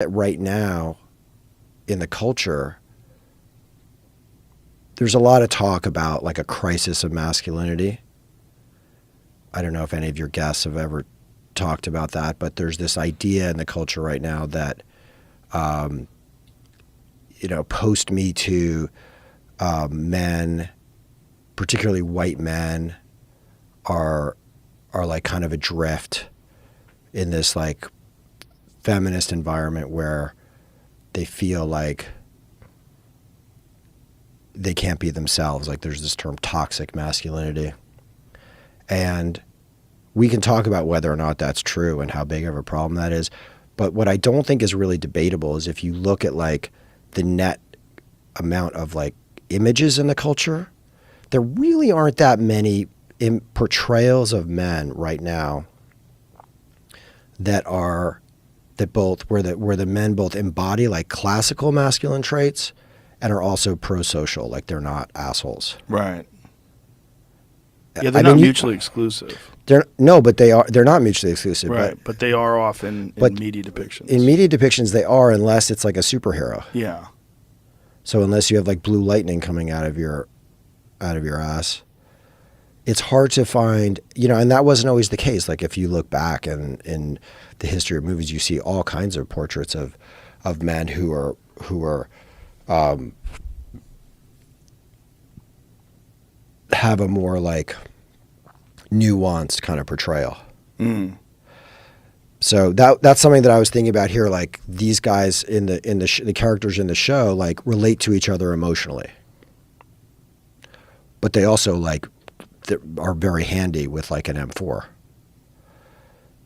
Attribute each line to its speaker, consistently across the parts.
Speaker 1: Right now in the culture, there's a lot of talk about like a crisis of masculinity. I don't know if any of your guests have ever talked about that, but there's this idea in the culture right now that, post Me Too, men, particularly white men, are like kind of adrift in this like feminist environment where they feel like they can't be themselves. Like there's this term toxic masculinity. And we can talk about whether or not that's true and how big of a problem that is. But what I don't think is really debatable is if you look at like the net amount of like images in the culture, there really aren't that many portrayals of men right now where the men both embody like classical masculine traits and are also pro-social, like they're not assholes.
Speaker 2: Right. Yeah, they're not mutually exclusive.
Speaker 1: They're not mutually exclusive.
Speaker 2: Right, but they are often in media depictions.
Speaker 1: In media depictions, they are, unless it's like a superhero.
Speaker 2: Yeah.
Speaker 1: So unless you have like blue lightning coming out of your ass, it's hard to find, and that wasn't always the case. Like if you look back in the history of movies, you see all kinds of portraits of men who are have a more like nuanced kind of portrayal.
Speaker 2: Mm.
Speaker 1: So that's something that I was thinking about here. Like these guys the characters in the show like relate to each other emotionally, but they also like are very handy with like an M4.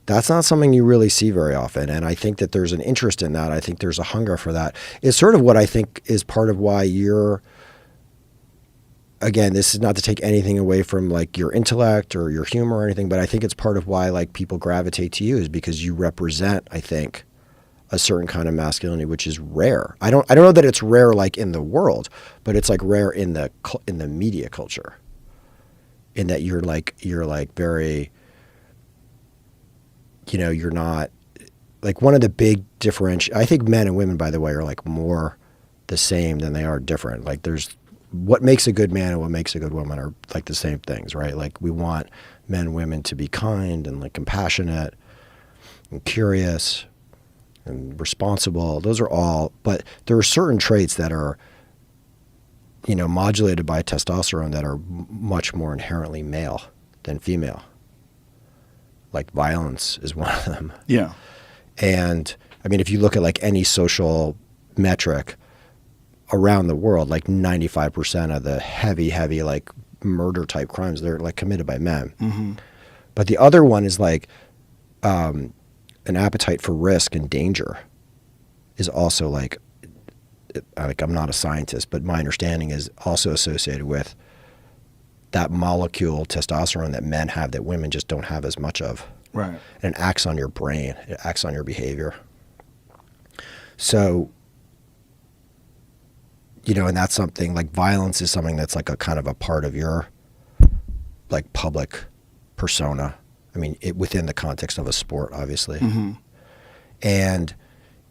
Speaker 1: That's not something you really see very often, and I think that there's an interest in that. I think there's a hunger for that. It's sort of what I think is part of why again, this is not to take anything away from like your intellect or your humor or anything, but I think it's part of why like people gravitate to you is because you represent, I think, a certain kind of masculinity, which is rare. I don't know that it's rare like in the world, but it's like rare in the media culture. In that you're like very, you're not like one of the big I think men and women, by the way, are like more the same than they are different. Like there's what makes a good man and what makes a good woman are like the same things, right? Like we want men and women to be kind and like compassionate and curious and responsible. Those are all, but there are certain traits that are, modulated by testosterone that are much more inherently male than female. Like violence is one of them.
Speaker 2: Yeah.
Speaker 1: And I mean, if you look at like any social metric around the world, like 95% of the heavy like murder type crimes, they're like committed by men.
Speaker 2: Mm-hmm.
Speaker 1: But the other one is like an appetite for risk and danger is also like I'm not a scientist, but my understanding is also associated with that molecule testosterone that men have that women just don't have as much of.
Speaker 2: Right.
Speaker 1: And it acts on your brain. It acts on your behavior. So, and that's something like violence is something that's like a kind of a part of your like public persona. I mean, within the context of a sport, obviously.
Speaker 2: Mm-hmm.
Speaker 1: And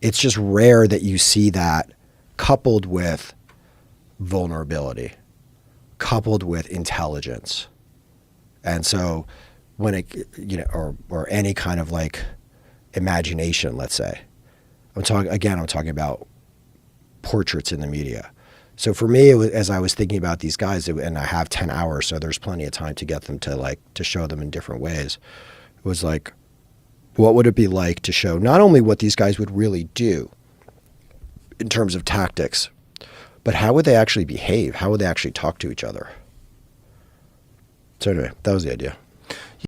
Speaker 1: it's just rare that you see that coupled with vulnerability, coupled with intelligence. And so when it, or any kind of like imagination, let's say, I'm talking about portraits in the media. So for me, as I was thinking about these guys, and I have 10 hours, so there's plenty of time to get them to show them in different ways. It was like, what would it be like to show not only what these guys would really do in terms of tactics, but how would they actually behave? How would they actually talk to each other? So anyway, that was the idea.